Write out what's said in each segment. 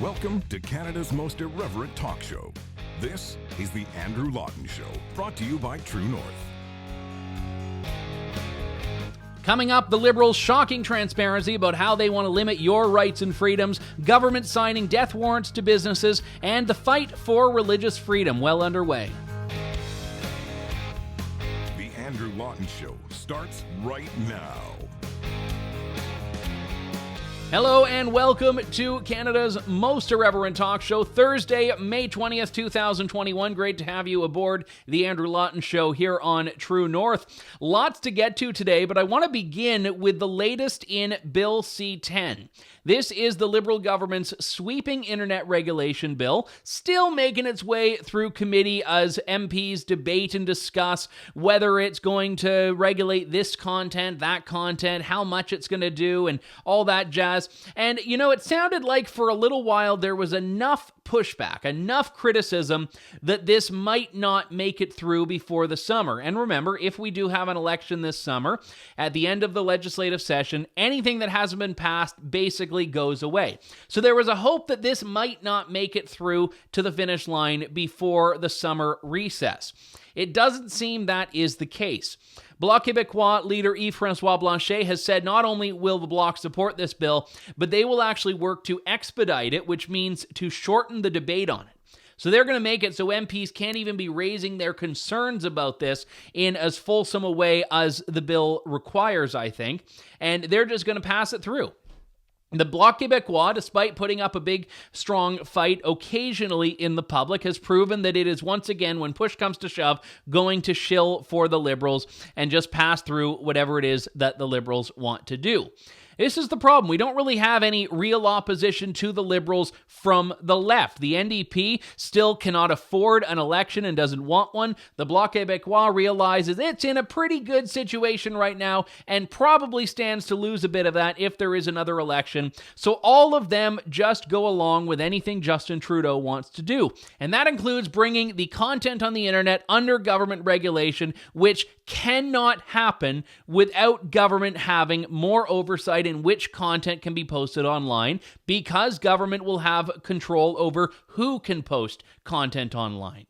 Welcome to Canada's most irreverent talk show. This is the Andrew Lawton Show, brought to you by True North. Coming up, the Liberals' shocking transparency about how they want to limit your rights and freedoms, government signing death warrants to businesses, and the fight for religious freedom well underway. The Andrew Lawton Show starts right now. Hello and welcome to Canada's most irreverent talk show, Thursday, May 20th, 2021. Great to have you aboard the Andrew Lawton Show here on True North. Lots to get to today, but I want to begin with the latest in Bill C-10. This is the Liberal government's sweeping internet regulation bill, still making its way through committee as MPs debate and discuss whether it's going to regulate this content, that content, how much it's going to do, and all that jazz. And, you know, it sounded like for a little while there was enough pushback, enough criticism that this might not make it through before the summer. And remember, if we do have an election this summer, at the end of the legislative session, anything that hasn't been passed basically goes away. So there was a hope that this might not make it through to the finish line before the summer recess. It doesn't seem that is the case. Bloc Québécois leader Yves-François Blanchet has said not only will the Bloc support this bill, but they will actually work to expedite it, which means to shorten the debate on it. So they're going to make it so MPs can't even be raising their concerns about this in as fulsome a way as the bill requires, I think, and they're just going to pass it through. The Bloc Québécois, despite putting up a big, strong fight occasionally in the public, has proven that it is once again, when push comes to shove, going to shill for the Liberals and just pass through whatever it is that the Liberals want to do. This is the problem. We don't really have any real opposition to the Liberals from the left. The NDP still cannot afford an election and doesn't want one. The Bloc Québécois realizes it's in a pretty good situation right now and probably stands to lose a bit of that if there is another election. So all of them just go along with anything Justin Trudeau wants to do. And that includes bringing the content on the internet under government regulation, which cannot happen without government having more oversight in which content can be posted online, because government will have control over who can post content online.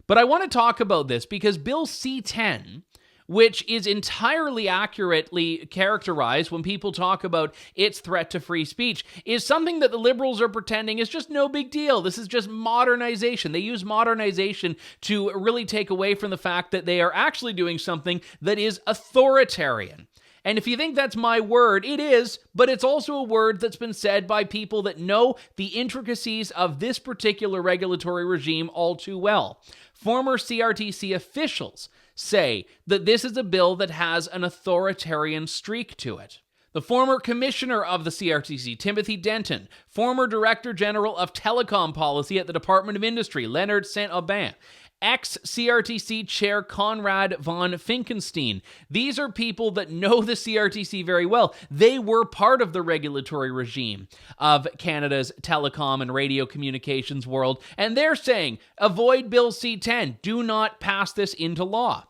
But I want to talk about this because Bill C-10, which is entirely accurately characterized when people talk about its threat to free speech, is something that the Liberals are pretending is just no big deal. This is just modernization. They use modernization to really take away from the fact that they are actually doing something that is authoritarian. And if you think that's my word, it is, but it's also a word that's been said by people that know the intricacies of this particular regulatory regime all too well. Former CRTC officials say that this is a bill that has an authoritarian streak to it. The former commissioner of the CRTC, Timothy Denton, former Director General of Telecom Policy at the Department of Industry, Leonard Saint-Aubin, ex-CRTC Chair Conrad von Finkenstein. These are people that know the CRTC very well. They were part of the regulatory regime of Canada's telecom and radio communications world, and they're saying, avoid Bill C-10, do not pass this into law.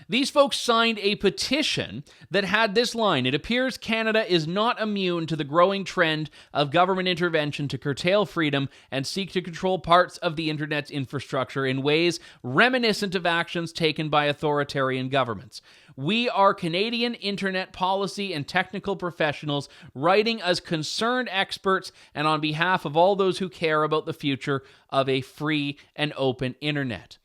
These folks signed a petition that had this line: it appears Canada is not immune to the growing trend of government intervention to curtail freedom and seek to control parts of the internet's infrastructure in ways reminiscent of actions taken by authoritarian governments. We are Canadian internet policy and technical professionals writing as concerned experts and on behalf of all those who care about the future of a free and open internet.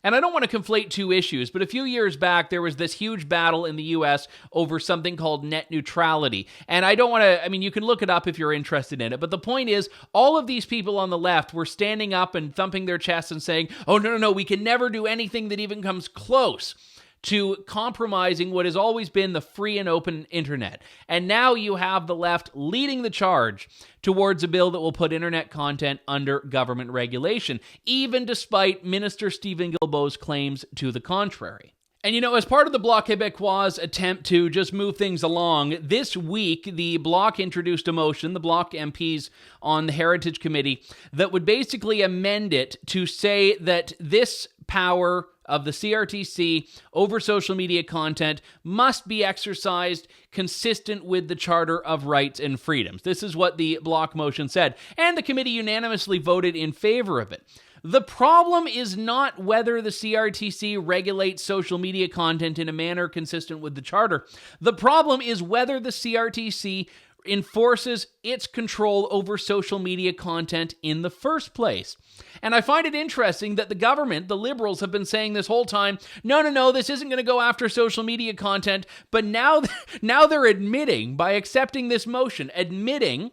And I don't want to conflate two issues, but a few years back, there was this huge battle in the U.S. over something called net neutrality. And I don't want to, you can look it up if you're interested in it. But the point is, all of these people on the left were standing up and thumping their chests and saying, oh, no, we can never do anything that even comes close to compromising what has always been the free and open internet. And now you have the left leading the charge towards a bill that will put internet content under government regulation, even despite Minister Stephen Guilbeault's claims to the contrary. And as part of the Bloc Québécois' attempt to just move things along, this week the Bloc introduced a motion, the Bloc MPs on the Heritage Committee, that would basically amend it to say that this power of the CRTC over social media content must be exercised consistent with the Charter of Rights and Freedoms. This is what the block motion said, and the committee unanimously voted in favor of it. The problem is not whether the CRTC regulates social media content in a manner consistent with the Charter. The problem is whether the CRTC enforces its control over social media content in the first place. And I find it interesting that the government, the Liberals, have been saying this whole time, no, this isn't going to go after social media content, but now they're admitting, by accepting this motion, admitting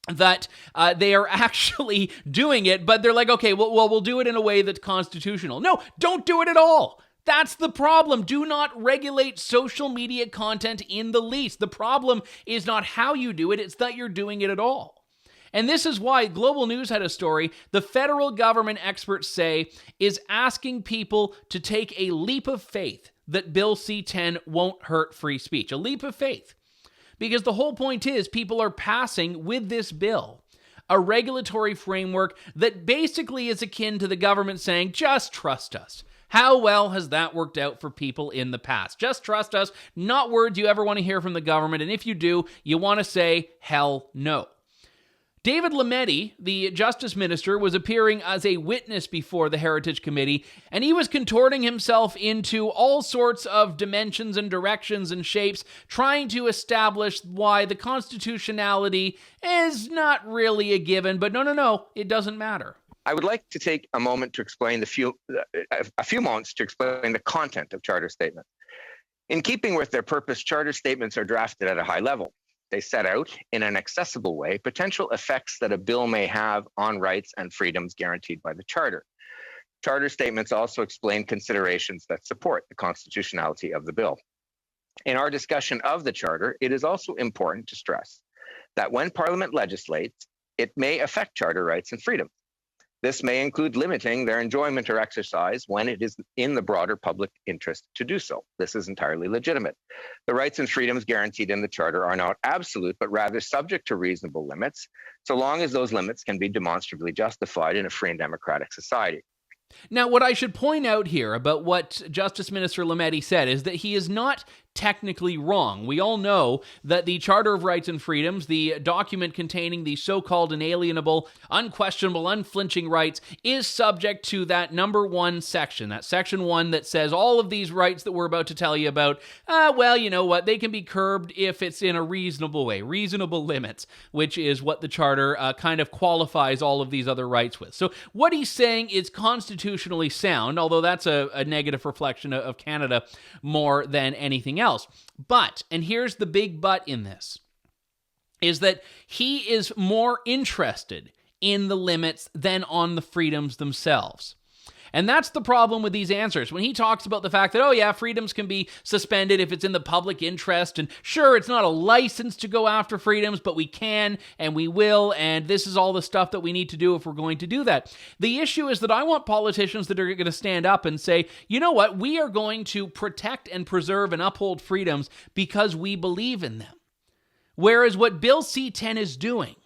that they are actually doing it, but they're like, okay, well, we'll do it in a way that's constitutional. No, don't do it at all. That's the problem. Do not regulate social media content in the least. The problem is not how you do it, it's that you're doing it at all. And this is why Global News had a story the federal government experts say is asking people to take a leap of faith that Bill C-10 won't hurt free speech. A leap of faith. Because the whole point is people are passing with this bill a regulatory framework that basically is akin to the government saying, just trust us. How well has that worked out for people in the past? Just trust us, not words you ever want to hear from the government, and if you do, you want to say, hell no. David Lametti, the Justice Minister, was appearing as a witness before the Heritage Committee, and he was contorting himself into all sorts of dimensions and directions and shapes, trying to establish why the constitutionality is not really a given, but no, it doesn't matter. I would like to take a moment to explain a few moments to explain the content of charter statements. In keeping with their purpose, charter statements are drafted at a high level. They set out, in an accessible way, potential effects that a bill may have on rights and freedoms guaranteed by the Charter. Charter statements also explain considerations that support the constitutionality of the bill. In our discussion of the Charter, it is also important to stress that when Parliament legislates, it may affect charter rights and freedoms. This may include limiting their enjoyment or exercise when it is in the broader public interest to do so. This is entirely legitimate. The rights and freedoms guaranteed in the Charter are not absolute, but rather subject to reasonable limits, so long as those limits can be demonstrably justified in a free and democratic society. Now, what I should point out here about what Justice Minister Lametti said is that he is not technically wrong. We all know that the Charter of Rights and Freedoms, the document containing the so-called inalienable, unquestionable, unflinching rights, is subject to that number 1 section, that section 1 that says all of these rights that we're about to tell you about, well, you know what, they can be curbed if it's in a reasonable way, reasonable limits, which is what the Charter kind of qualifies all of these other rights with. So what he's saying is constitutionally sound, although that's a negative reflection of Canada more than anything else. But, and here's the big but in this, is that he is more interested in the limits than on the freedoms themselves. And that's the problem with these answers. When he talks about the fact that, oh yeah, freedoms can be suspended if it's in the public interest, and sure, it's not a license to go after freedoms, but we can and we will, and this is all the stuff that we need to do if we're going to do that. The issue is that I want politicians that are going to stand up and say, you know what, we are going to protect and preserve and uphold freedoms because we believe in them. Whereas what Bill C-10 is doing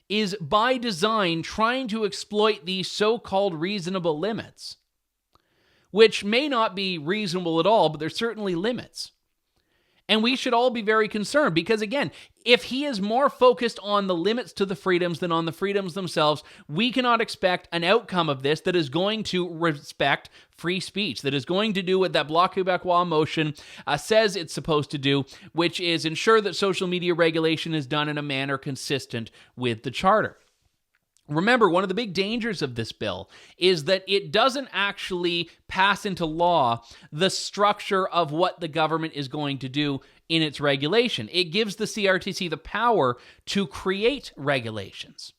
is by design trying to exploit these so-called reasonable limits, which may not be reasonable at all, but there's certainly limits. And we should all be very concerned because, again, if he is more focused on the limits to the freedoms than on the freedoms themselves, we cannot expect an outcome of this that is going to respect free speech, that is going to do what that Bloc Québécois motion says it's supposed to do, which is ensure that social media regulation is done in a manner consistent with the Charter. Remember, one of the big dangers of this bill is that it doesn't actually pass into law the structure of what the government is going to do in its regulation. It gives the CRTC the power to create regulations.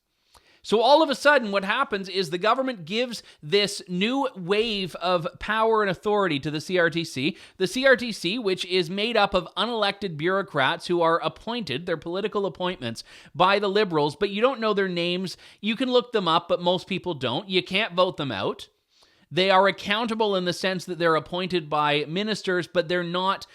So all of a sudden, what happens is the government gives this new wave of power and authority to the CRTC, which is made up of unelected bureaucrats who are appointed, they're political appointments, by the Liberals, but you don't know their names. You can look them up, but most people don't. You can't vote them out. They are accountable in the sense that they're appointed by ministers, but they're not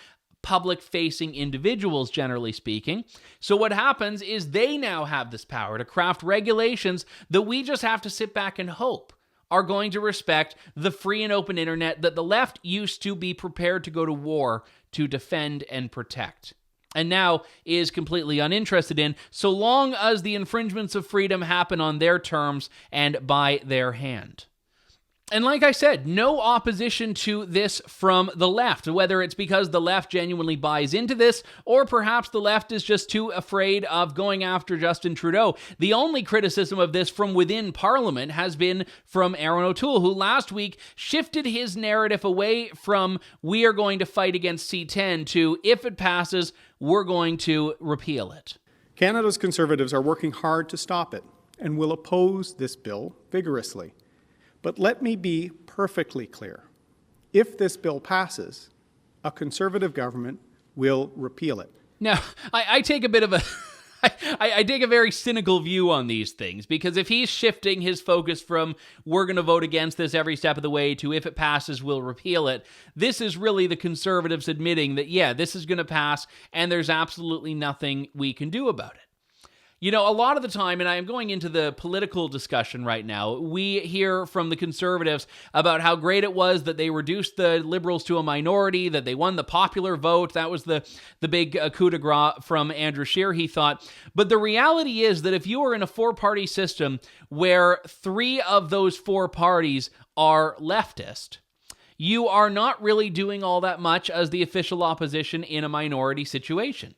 public-facing individuals, generally speaking. So what happens is they now have this power to craft regulations that we just have to sit back and hope are going to respect the free and open internet that the left used to be prepared to go to war to defend and protect, and now is completely uninterested in, so long as the infringements of freedom happen on their terms and by their hand. And like I said, no opposition to this from the left, whether it's because the left genuinely buys into this, or perhaps the left is just too afraid of going after Justin Trudeau. The only criticism of this from within Parliament has been from Aaron O'Toole, who last week shifted his narrative away from "we are going to fight against C10" to "if it passes, we're going to repeal it." Canada's Conservatives are working hard to stop it and will oppose this bill vigorously. But let me be perfectly clear. If this bill passes, a Conservative government will repeal it. Now, I take a bit of a... I take a very cynical view on these things, because if he's shifting his focus from "we're going to vote against this every step of the way" to "if it passes, we'll repeal it," this is really the Conservatives admitting that, yeah, this is going to pass and there's absolutely nothing we can do about it. You know, a lot of the time, and I am going into the political discussion right now, we hear from the Conservatives about how great it was that they reduced the Liberals to a minority, that they won the popular vote. That was the big coup de grace from Andrew Scheer, he thought. But the reality is that if you are in a four-party system where 3 of those 4 parties are leftist, you are not really doing all that much as the official opposition in a minority situation.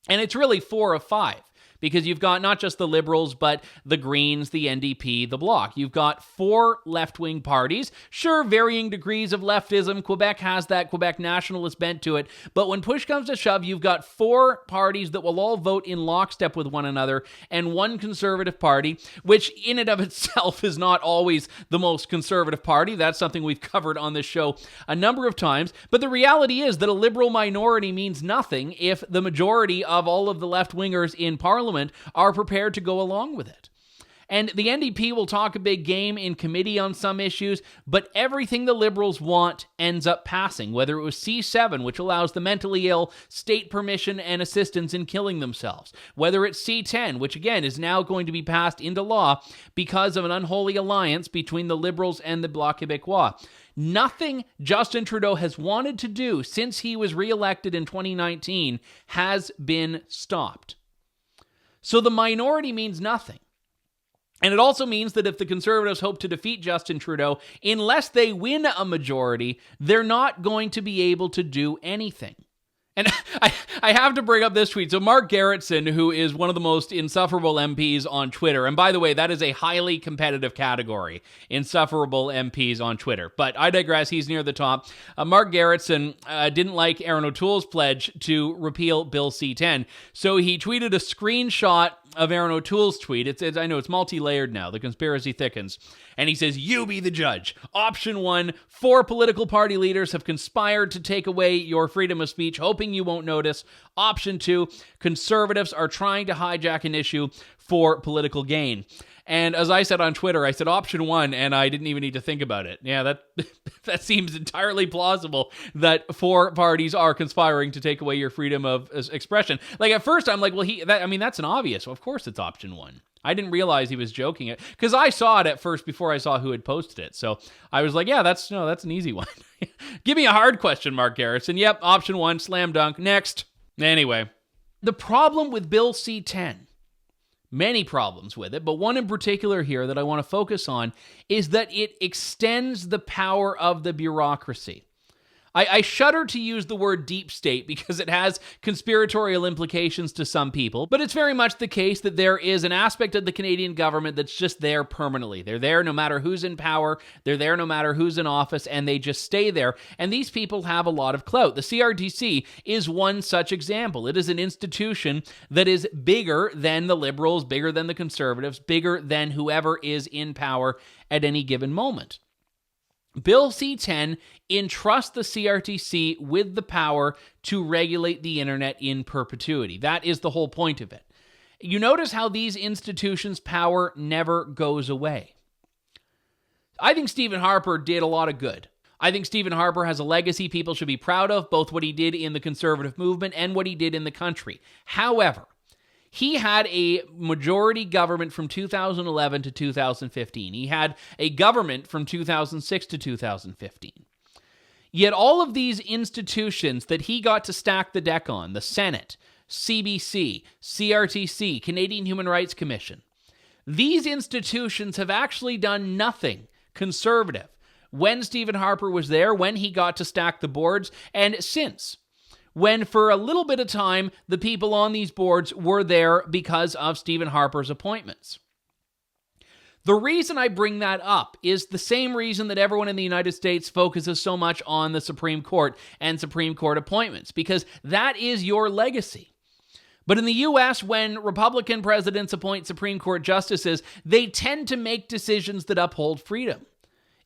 And it's really 4 of 5. Because you've got not just the Liberals, but the Greens, the NDP, the Bloc. You've got 4 left-wing parties. Sure, varying degrees of leftism. Quebec has that Quebec nationalist bent to it. But when push comes to shove, you've got 4 parties that will all vote in lockstep with one another, and 1 Conservative party, which in and of itself is not always the most conservative party. That's something we've covered on this show a number of times. But the reality is that a Liberal minority means nothing if the majority of all of the left-wingers in Parliament are prepared to go along with it. And the NDP will talk a big game in committee on some issues, but everything the Liberals want ends up passing, whether it was C7, which allows the mentally ill state permission and assistance in killing themselves, whether it's C10, which again is now going to be passed into law because of an unholy alliance between the Liberals and the Bloc Québécois. Nothing Justin Trudeau has wanted to do since he was re-elected in 2019 has been stopped. So the minority means nothing. And it also means that if the Conservatives hope to defeat Justin Trudeau, unless they win a majority, they're not going to be able to do anything. And I have to bring up this tweet. So Mark Garrettson, who is one of the most insufferable MPs on Twitter, and by the way, that is a highly competitive category, insufferable MPs on Twitter. But I digress, he's near the top. Mark Garrettson didn't like Aaron O'Toole's pledge to repeal Bill C-10, so he tweeted a screenshot of Aaron O'Toole's tweet. I know it's multi-layered now. The conspiracy thickens. And he says, "You be the judge. Option 1, 4 political party leaders have conspired to take away your freedom of speech, hoping you won't notice. Option 2, Conservatives are trying to hijack an issue for political gain." And as I said on Twitter, I said option 1, and I didn't even need to think about it. Yeah, that seems entirely plausible that 4 parties are conspiring to take away your freedom of expression. Like at first, I'm like, well, that's an obvious. Well, of course, it's option 1. I didn't realize he was joking it because I saw it at first before I saw who had posted it. So I was like, yeah, that's an easy one. Give me a hard question, Mark Garrison. Yep, option 1, slam dunk. Next. Anyway, the problem with Bill C-10. Many problems with it, but one in particular here that I want to focus on is that it extends the power of the bureaucracy. I shudder to use the word deep state because it has conspiratorial implications to some people, but it's very much the case that there is an aspect of the Canadian government that's just there permanently. They're there no matter who's in power, they're there no matter who's in office, and they just stay there. And these people have a lot of clout. The CRTC is one such example. It is an institution that is bigger than the Liberals, bigger than the Conservatives, bigger than whoever is in power at any given moment. Bill C-10 entrusts the CRTC with the power to regulate the internet in perpetuity. That is the whole point of it. You notice how these institutions' power never goes away. I think Stephen Harper did a lot of good. I think Stephen Harper has a legacy people should be proud of, both what he did in the conservative movement and what he did in the country. However, He had a majority government from 2011 to 2015. He had a government from 2006 to 2015. Yet all of these institutions that he got to stack the deck on, the Senate, CBC, CRTC, Canadian Human Rights Commission, these institutions have actually done nothing conservative when Stephen Harper was there, when he got to stack the boards, and since, when for a little bit of time, the people on these boards were there because of Stephen Harper's appointments. The reason I bring that up is the same reason that everyone in the United States focuses so much on the Supreme Court and Supreme Court appointments, because that is your legacy. But in the U.S., when Republican presidents appoint Supreme Court justices, they tend to make decisions that uphold freedom.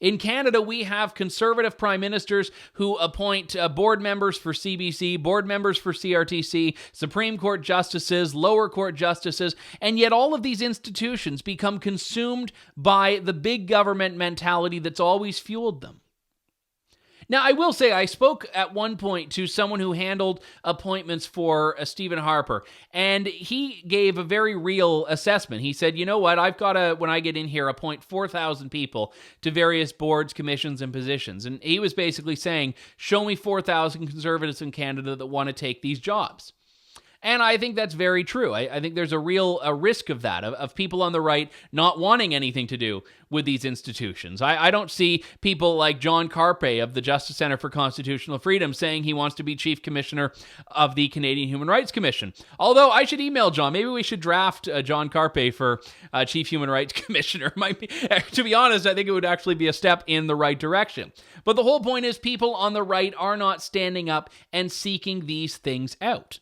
In Canada, we have conservative prime ministers who appoint board members for CBC, board members for CRTC, Supreme Court justices, lower court justices, and yet all of these institutions become consumed by the big government mentality that's always fueled them. Now, I will say I spoke at one point to someone who handled appointments for Stephen Harper, and he gave a very real assessment. He said, you know what, I've got to, when I get in here, appoint 4,000 people to various boards, commissions, and positions. And he was basically saying, show me 4,000 conservatives in Canada that want to take these jobs. And I think that's very true. I think there's a real risk of that, of people on the right not wanting anything to do with these institutions. I don't see people like John Carpe of the Justice Centre for Constitutional Freedom saying he wants to be Chief Commissioner of the Canadian Human Rights Commission. Although I should email John. Maybe we should draft John Carpe for Chief Human Rights Commissioner. To be honest, I think it would actually be a step in the right direction. But the whole point is people on the right are not standing up and seeking these things out.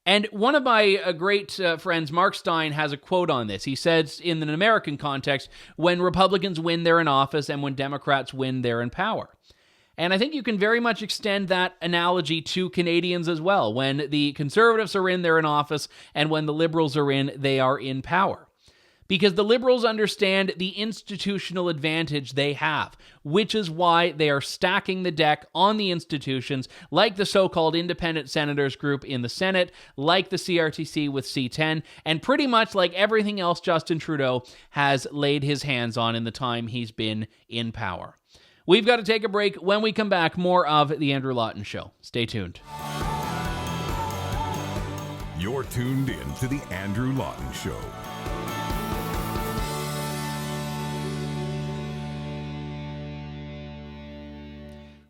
And one of my great friends, Mark Stein, has a quote on this. He says, in an American context, when Republicans win, they're in office, and when Democrats win, they're in power. And I think you can very much extend that analogy to Canadians as well. When the Conservatives are in, they're in office, and when the Liberals are in, they are in power. Because the Liberals understand the institutional advantage they have, which is why they are stacking the deck on the institutions, like the so-called independent senators group in the Senate, like the CRTC with C10, and pretty much like everything else Justin Trudeau has laid his hands on in the time he's been in power. We've got to take a break. When we come back, more of The Andrew Lawton Show. Stay tuned. You're tuned in to The Andrew Lawton Show.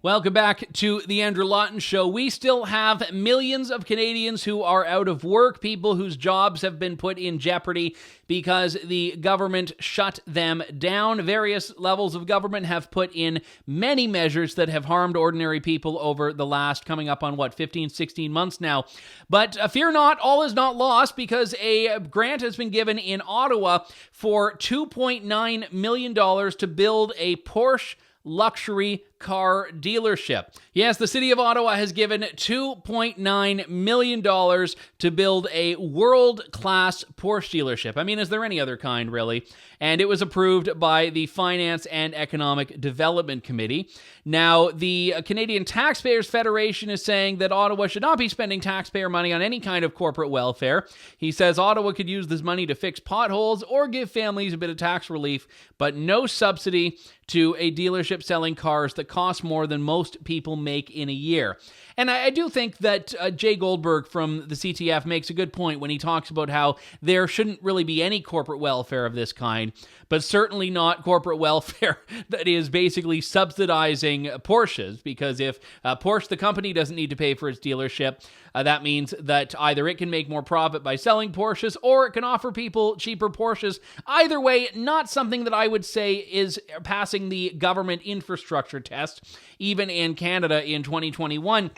Welcome back to The Andrew Lawton Show. We still have millions of Canadians who are out of work, people whose jobs have been put in jeopardy because the government shut them down. Various levels of government have put in many measures that have harmed ordinary people over the last, coming up on 15, 16 months now. But fear not, all is not lost, because a grant has been given in Ottawa for $2.9 million to build a Porsche luxury car dealership. Yes, the city of Ottawa has given $2.9 million to build a world-class Porsche dealership. I mean, is there any other kind, really? And it was approved by the Finance and Economic Development Committee. Now, the Canadian Taxpayers Federation is saying that Ottawa should not be spending taxpayer money on any kind of corporate welfare. He says Ottawa could use this money to fix potholes or give families a bit of tax relief, but no subsidy to a dealership selling cars that cost more than most people make in a year. And I do think that Jay Goldberg from the CTF makes a good point when he talks about how there shouldn't really be any corporate welfare of this kind, but certainly not corporate welfare that is basically subsidizing Porsches, because if Porsche, the company, doesn't need to pay for its dealership, that means that either it can make more profit by selling Porsches or it can offer people cheaper Porsches. Either way, not something that I would say is passing the government infrastructure test, even in Canada in 2021.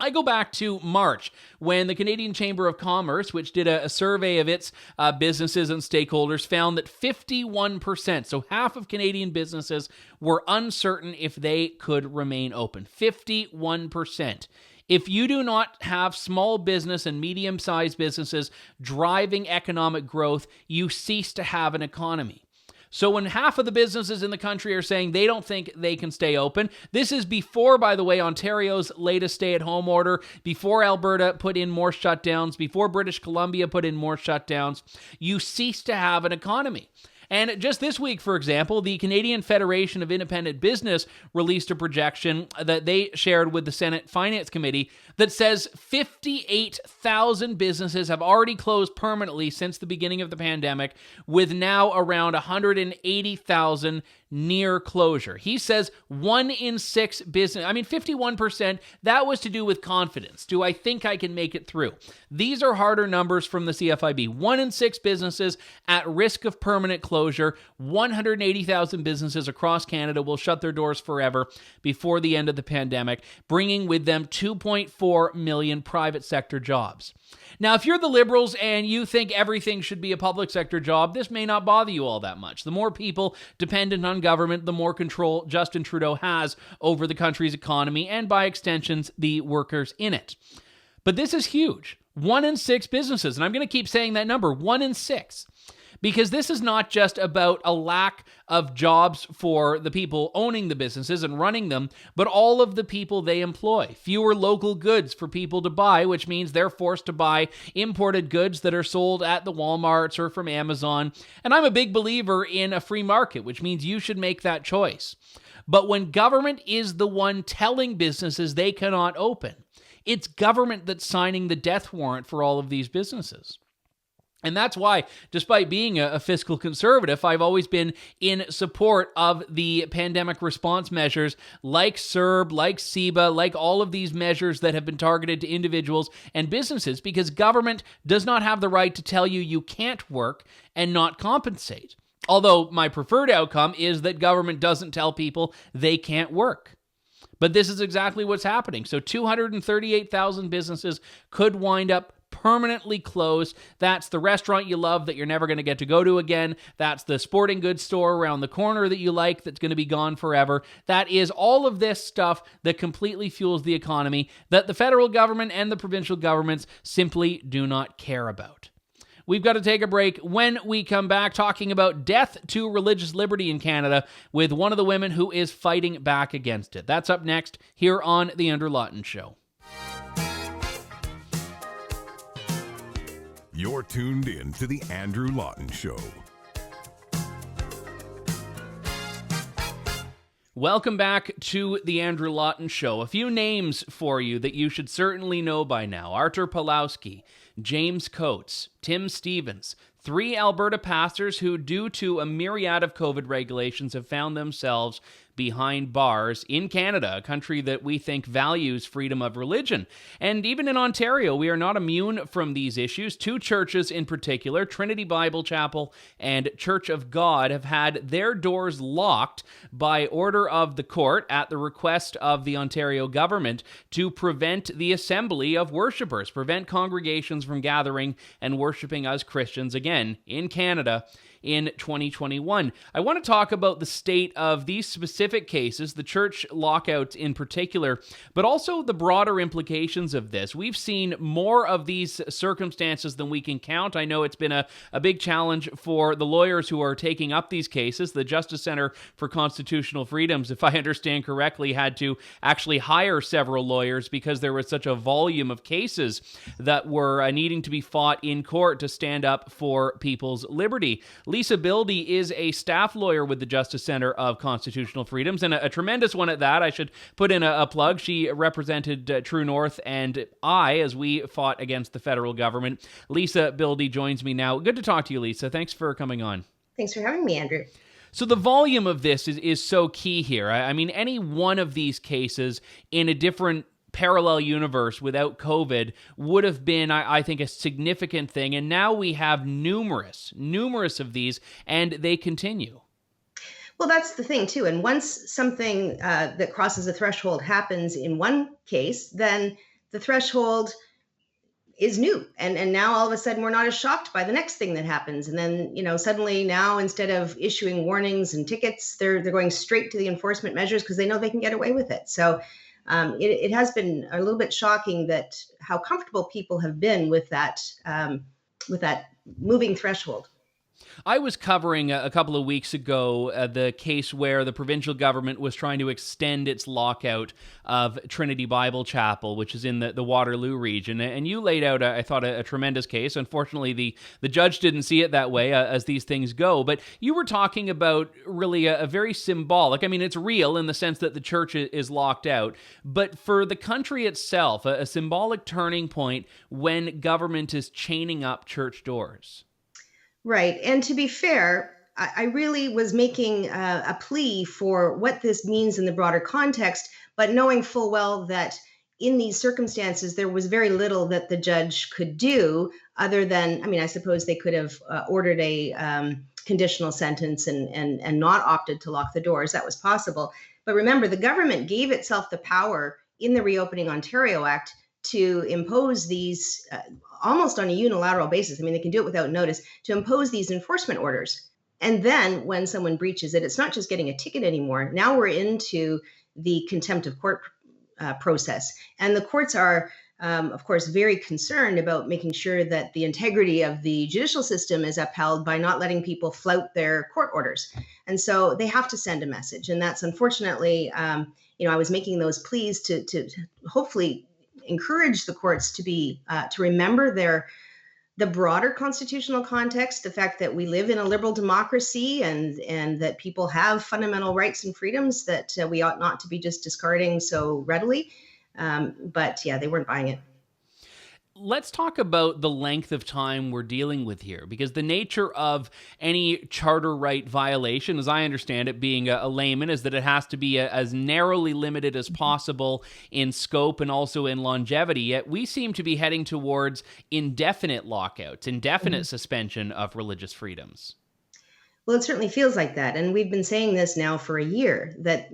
I go back to March, when the Canadian Chamber of Commerce, which did a survey of its businesses and stakeholders, found that 51%, so half of Canadian businesses, were uncertain if they could remain open. 51%. If you do not have small business and medium-sized businesses driving economic growth, you cease to have an economy. So when half of the businesses in the country are saying they don't think they can stay open, this is before, by the way, Ontario's latest stay-at-home order, before Alberta put in more shutdowns, before British Columbia put in more shutdowns, you cease to have an economy. And just this week, for example, the Canadian Federation of Independent Business released a projection that they shared with the Senate Finance Committee that says 58,000 businesses have already closed permanently since the beginning of the pandemic, with now around 180,000 near closure. He says 1 in 6 business, 51%, that was to do with confidence. Do I think I can make it through? These are harder numbers from the CFIB. 1 in 6 businesses at risk of permanent closure. 180,000 businesses across Canada will shut their doors forever before the end of the pandemic, bringing with them 2.4 million private sector jobs. Now, if you're the Liberals and you think everything should be a public sector job, this may not bother you all that much. The more people dependent on government, the more control Justin Trudeau has over the country's economy and, by extensions, the workers in it. But this is huge. 1 in 6 businesses, and I'm going to keep saying that number, 1 in 6. Because this is not just about a lack of jobs for the people owning the businesses and running them, but all of the people they employ. Fewer local goods for people to buy, which means they're forced to buy imported goods that are sold at the Walmarts or from Amazon. And I'm a big believer in a free market, which means you should make that choice. But when government is the one telling businesses they cannot open, it's government that's signing the death warrant for all of these businesses. And that's why, despite being a fiscal conservative, I've always been in support of the pandemic response measures like CERB, like CEBA, like all of these measures that have been targeted to individuals and businesses, because government does not have the right to tell you you can't work and not compensate. Although my preferred outcome is that government doesn't tell people they can't work. But this is exactly what's happening. So 238,000 businesses could wind up permanently closed. That's the restaurant you love that you're never going to get to go to again. That's the sporting goods store around the corner that you like that's going to be gone forever. That is all of this stuff that completely fuels the economy that the federal government and the provincial governments simply do not care about. We've got to take a break. When we come back, talking about death to religious liberty in Canada with one of the women who is fighting back against it. That's up next here on The Andrew Lawton Show. You're tuned in to The Andrew Lawton Show. Welcome back to The Andrew Lawton Show. A few names for you that you should certainly know by now. Artur Pawlowski, James Coates, Tim Stevens, 3 Alberta pastors who, due to a myriad of COVID regulations, have found themselves behind bars in Canada, a country that we think values freedom of religion. And even in Ontario, we are not immune from these issues. 2 churches in particular, Trinity Bible Chapel and Church of God, have had their doors locked by order of the court at the request of the Ontario government to prevent the assembly of worshipers, prevent congregations from gathering and worshiping as Christians again in Canada in 2021. I want to talk about the state of these specific cases, the church lockouts in particular, but also the broader implications of this. We've seen more of these circumstances than we can count. I know it's been a big challenge for the lawyers who are taking up these cases. The Justice Center for Constitutional Freedoms, if I understand correctly, had to actually hire several lawyers because there was such a volume of cases that were needing to be fought in court to stand up for people's liberty. Lisa Bildy is a staff lawyer with the Justice Center of Constitutional Freedoms, and a tremendous one at that. I should put in a plug. She represented True North and I as we fought against the federal government. Lisa Bildy joins me now. Good to talk to you, Lisa. Thanks for coming on. Thanks for having me, Andrew. So the volume of this is so key here. I mean, any one of these cases in a different parallel universe without COVID would have been, I think, a significant thing. And now we have numerous of these, and they continue. Well, that's the thing, too. And once something that crosses a threshold happens in one case, then the threshold is new. And now all of a sudden we're not as shocked by the next thing that happens. And then, suddenly now instead of issuing warnings and tickets, they're going straight to the enforcement measures because they know they can get away with it. So it has been a little bit shocking that how comfortable people have been with that moving threshold. I was covering a couple of weeks ago the case where the provincial government was trying to extend its lockout of Trinity Bible Chapel, which is in the Waterloo region. And you laid out, I thought, a tremendous case. Unfortunately, the judge didn't see it that way, as these things go. But you were talking about really a very symbolic, I mean, it's real in the sense that the church is locked out, but for the country itself, a symbolic turning point when government is chaining up church doors. Right. And to be fair, I really was making a plea for what this means in the broader context, but knowing full well that in these circumstances, there was very little that the judge could do other than, I mean, I suppose they could have ordered a conditional sentence and not opted to lock the doors. That was possible. But remember, the government gave itself the power in the Reopening Ontario Act to impose these almost on a unilateral basis. I mean, they can do it without notice, to impose these enforcement orders. And then when someone breaches it, it's not just getting a ticket anymore. Now we're into the contempt of court process. And the courts are, of course, very concerned about making sure that the integrity of the judicial system is upheld by not letting people flout their court orders. And so they have to send a message. And that's unfortunately, I was making those pleas to hopefully encourage the courts to be to remember the broader constitutional context, the fact that we live in a liberal democracy and that people have fundamental rights and freedoms that we ought not to be just discarding so readily. But yeah, they weren't buying it. Let's talk about the length of time we're dealing with here, because the nature of any charter right violation, as I understand it, being a layman, is that it has to be as narrowly limited as possible in scope and also in longevity. Yet we seem to be heading towards indefinite lockouts, indefinite suspension of religious freedoms. Well, it certainly feels like that. And we've been saying this now for a year, that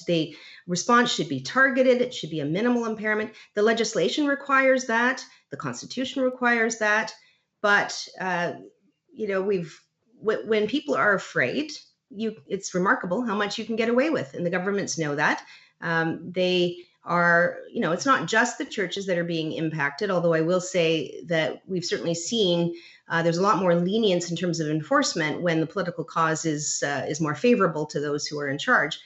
the response should be targeted. It should be a minimal impairment. The legislation requires that. The Constitution requires that. But, when people are afraid, it's remarkable how much you can get away with. And the governments know that. They are, it's not just the churches that are being impacted, although I will say that we've certainly seen there's a lot more lenience in terms of enforcement when the political cause is more favorable to those who are in charge.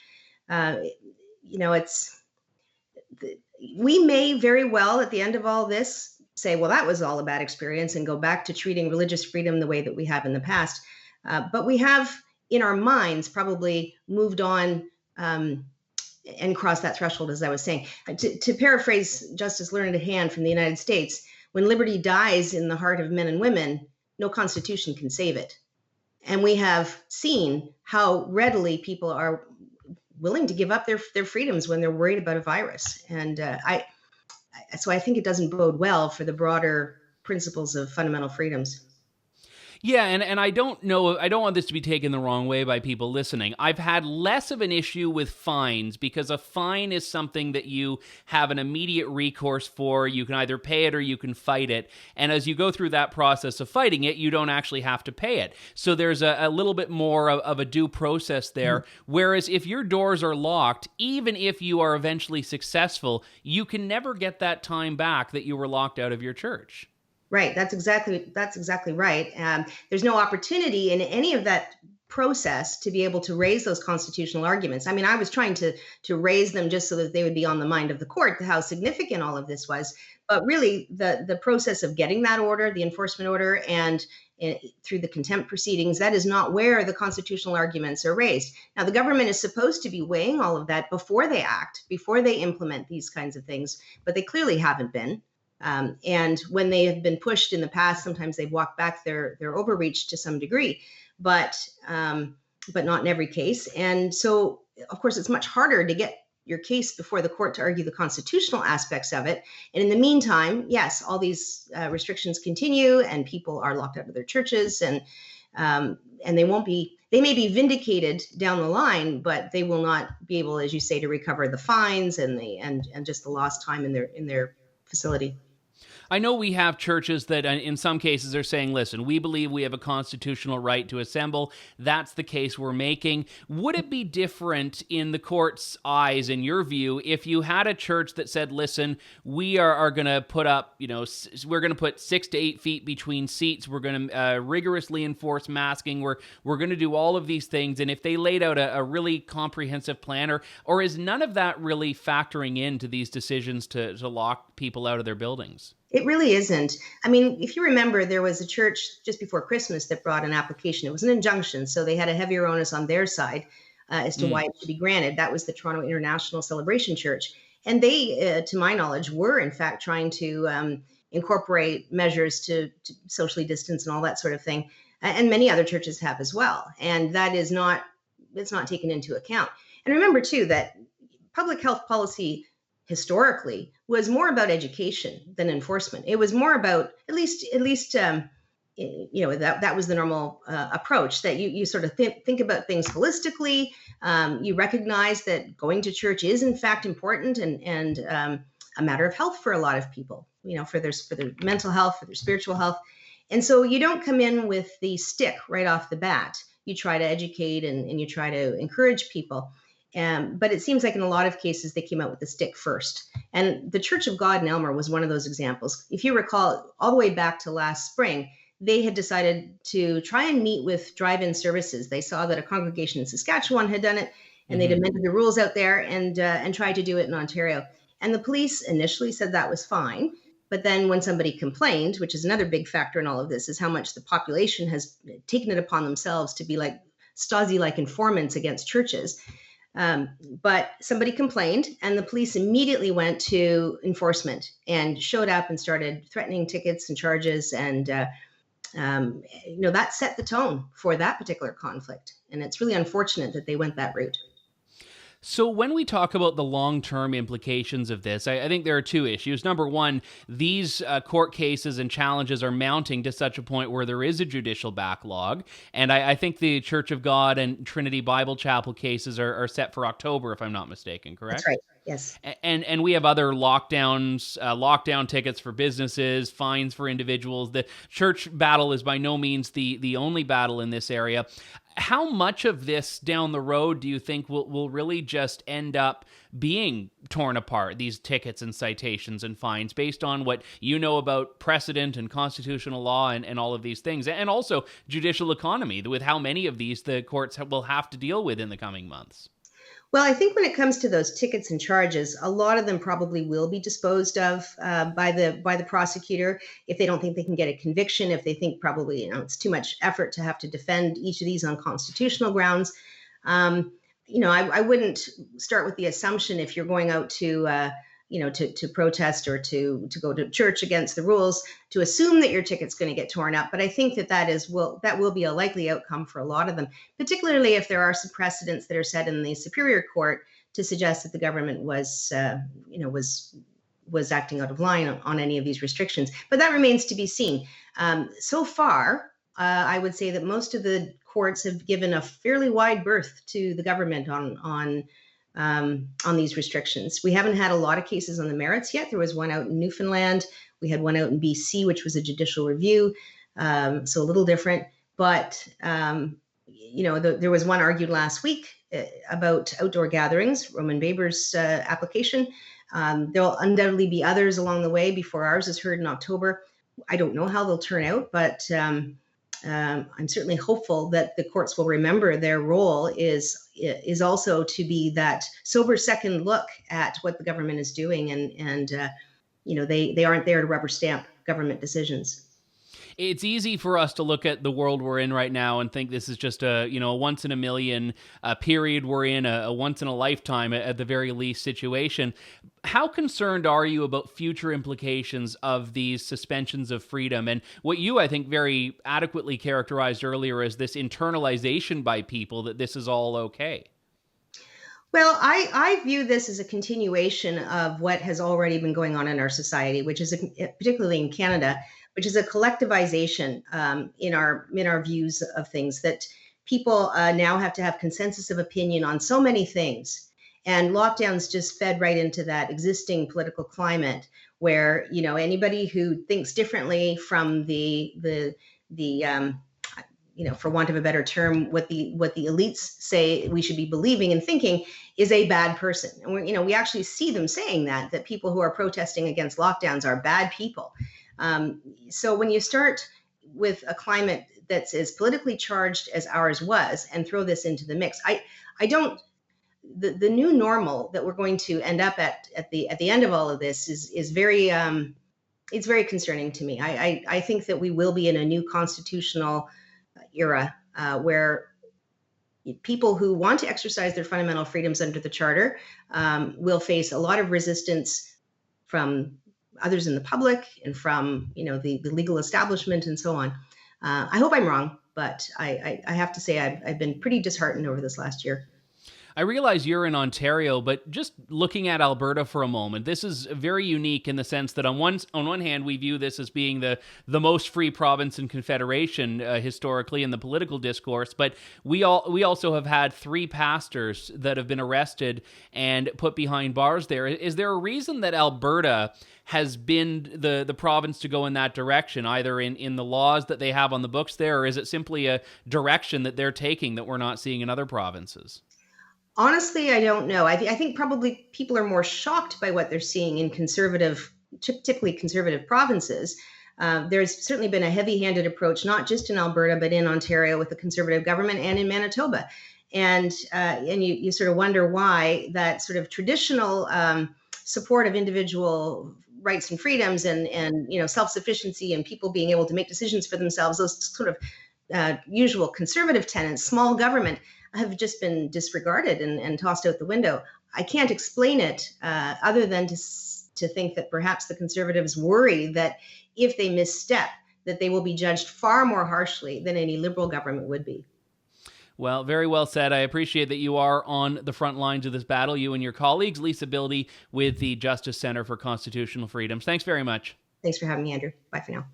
We may very well at the end of all this say, well, that was all a bad experience and go back to treating religious freedom the way that we have in the past. But we have in our minds probably moved on and crossed that threshold, as I was saying. To paraphrase Justice Learned Hand from the United States, when liberty dies in the heart of men and women, no constitution can save it. And we have seen how readily people are willing to give up their freedoms when they're worried about a virus. And so I think it doesn't bode well for the broader principles of fundamental freedoms. Yeah, and I don't want this to be taken the wrong way by people listening. I've had less of an issue with fines because a fine is something that you have an immediate recourse for. You can either pay it or you can fight it. And as you go through that process of fighting it, you don't actually have to pay it. So there's a little bit more of a due process there. Whereas if your doors are locked, even if you are eventually successful, you can never get that time back that you were locked out of your church. Right. That's exactly right. There's no opportunity in any of that process to be able to raise those constitutional arguments. I mean, I was trying to raise them just so that they would be on the mind of the court, how significant all of this was. But really, the process of getting that order, the enforcement order, and through the contempt proceedings, that is not where the constitutional arguments are raised. Now, the government is supposed to be weighing all of that before they act, before they implement these kinds of things, but they clearly haven't been. And when they have been pushed in the past, sometimes they've walked back their overreach to some degree, but not in every case. And so, of course, it's much harder to get your case before the court to argue the constitutional aspects of it. And in the meantime, yes, all these restrictions continue, and people are locked out of their churches, and they won't be. They may be vindicated down the line, but they will not be able, as you say, to recover the fines and just the lost time in their facility. I know we have churches that in some cases are saying, listen, we believe we have a constitutional right to assemble. That's the case we're making. Would it be different in the court's eyes, in your view, if you had a church that said, listen, we are going to put up, we're going to put 6 to 8 feet between seats. We're going to rigorously enforce masking. We're going to do all of these things. And if they laid out a really comprehensive plan, or is none of that really factoring into these decisions to lock people out of their buildings? It really isn't. I mean, if you remember, there was a church just before Christmas that brought an application. It was an injunction, so they had a heavier onus on their side as to why it should be granted. That was the Toronto International Celebration Church. And they, to my knowledge, were in fact trying to incorporate measures to socially distance and all that sort of thing. And many other churches have as well. And that is not, it's not taken into account. And remember, too, that public health policy historically was more about education than enforcement. It was more about, at least that was the normal approach, that you sort of think about things holistically. You recognize that going to church is in fact important and a matter of health for a lot of people, for their mental health, for their spiritual health. And so you don't come in with the stick right off the bat. You try to educate and you try to encourage people. But it seems like in a lot of cases, they came out with the stick first. And the Church of God in Elmer was one of those examples. If you recall, all the way back to last spring, they had decided to try and meet with drive-in services. They saw that a congregation in Saskatchewan had done it, and they'd amended the rules out there and tried to do it in Ontario. And the police initially said that was fine. But then when somebody complained, which is another big factor in all of this, is how much the population has taken it upon themselves to be like Stasi-like informants against churches. But somebody complained, and the police immediately went to enforcement and showed up and started threatening tickets and charges. And, that set the tone for that particular conflict. And it's really unfortunate that they went that route. So when we talk about the long-term implications of this, I think there are two issues. Number one, these court cases and challenges are mounting to such a point where there is a judicial backlog. And I think the Church of God and Trinity Bible Chapel cases are set for October, if I'm not mistaken, correct? That's right, yes. And we have other lockdown tickets for businesses, fines for individuals. The church battle is by no means the only battle in this area. How much of this down the road do you think will really just end up being torn apart, these tickets and citations and fines, based on what you know about precedent and constitutional law and all of these things, and also judicial economy, with how many of these the courts will have to deal with in the coming months? Well, I think when it comes to those tickets and charges, a lot of them probably will be disposed of by the prosecutor if they don't think they can get a conviction, if they think probably it's too much effort to have to defend each of these on constitutional grounds. I wouldn't start with the assumption, if you're going out to protest or to go to church against the rules, to assume that your ticket's going to get torn up. But I think that will be a likely outcome for a lot of them, particularly if there are some precedents that are set in the Superior Court to suggest that the government was acting out of line on any of these restrictions. But that remains to be seen. So far, I would say that most of the courts have given a fairly wide berth to the government on these restrictions. We haven't had a lot of cases on the merits yet. There was one out in Newfoundland. We had one out in BC, which was a judicial review. So a little different. But, there was one argued last week about outdoor gatherings, Roman Baber's application. There will undoubtedly be others along the way before ours is heard in October. I don't know how they'll turn out, but I'm certainly hopeful that the courts will remember their role is also to be that sober second look at what the government is doing, and they aren't there to rubber stamp government decisions. It's easy for us to look at the world we're in right now and think this is just a once in a million period we're in, a once in a lifetime at the very least situation. How concerned are you about future implications of these suspensions of freedom and what you, I think, very adequately characterized earlier as this internalization by people that this is all okay? Well, I view this as a continuation of what has already been going on in our society, which is particularly in Canada, which is a collectivization in our views of things, that people now have to have consensus of opinion on so many things. And lockdowns just fed right into that existing political climate where, anybody who thinks differently from the for want of a better term, what the elites say we should be believing and thinking is a bad person. And we actually see them saying that people who are protesting against lockdowns are bad people. So when you start with a climate that's as politically charged as ours was and throw this into the mix, the new normal that we're going to end up at the end of all of this is very it's very concerning to me. I think that we will be in a new constitutional era where people who want to exercise their fundamental freedoms under the Charter will face a lot of resistance from others in the public and from the legal establishment and so on. I hope I'm wrong, but I have to say I've been pretty disheartened over this last year. I realize you're in Ontario, but just looking at Alberta for a moment, this is very unique in the sense that on one hand, we view this as being the most free province in Confederation historically in the political discourse, but we also have had 3 pastors that have been arrested and put behind bars there. Is there a reason that Alberta has been the province to go in that direction, either in the laws that they have on the books there, or is it simply a direction that they're taking that we're not seeing in other provinces? Honestly, I don't know. I think probably people are more shocked by what they're seeing in typically conservative provinces. There's certainly been a heavy-handed approach, not just in Alberta, but in Ontario with the Conservative government and in Manitoba. And you sort of wonder why that sort of traditional support of individual rights and freedoms and self-sufficiency and people being able to make decisions for themselves, those sort of usual conservative tenets, small government, have just been disregarded and tossed out the window. I can't explain it other than to think that perhaps the Conservatives worry that if they misstep, that they will be judged far more harshly than any Liberal government would be. Well, very well said. I appreciate that you are on the front lines of this battle, you and your colleagues. Lisa Bildy with the Justice Center for Constitutional Freedoms. Thanks very much. Thanks for having me, Andrew. Bye for now.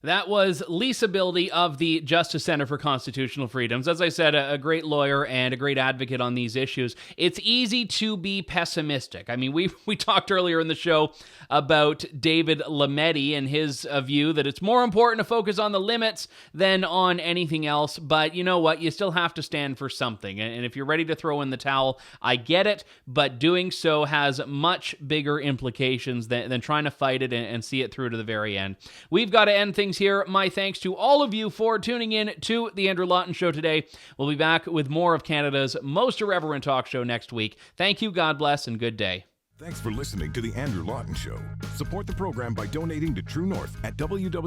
That was Lisa Bildy of the Justice Center for Constitutional Freedoms. As I said, a great lawyer and a great advocate on these issues. It's easy to be pessimistic. I mean, we talked earlier in the show about David Lametti and his view that it's more important to focus on the limits than on anything else. But you know what? You still have to stand for something. And if you're ready to throw in the towel, I get it. But doing so has much bigger implications than trying to fight it and see it through to the very end. We've got to end things here. My thanks to all of you for tuning in to The Andrew Lawton Show today. We'll be back with more of Canada's most irreverent talk show next week. Thank you, God bless, and good day. Thanks for listening to The Andrew Lawton Show. Support the program by donating to True North at www.tnc.news.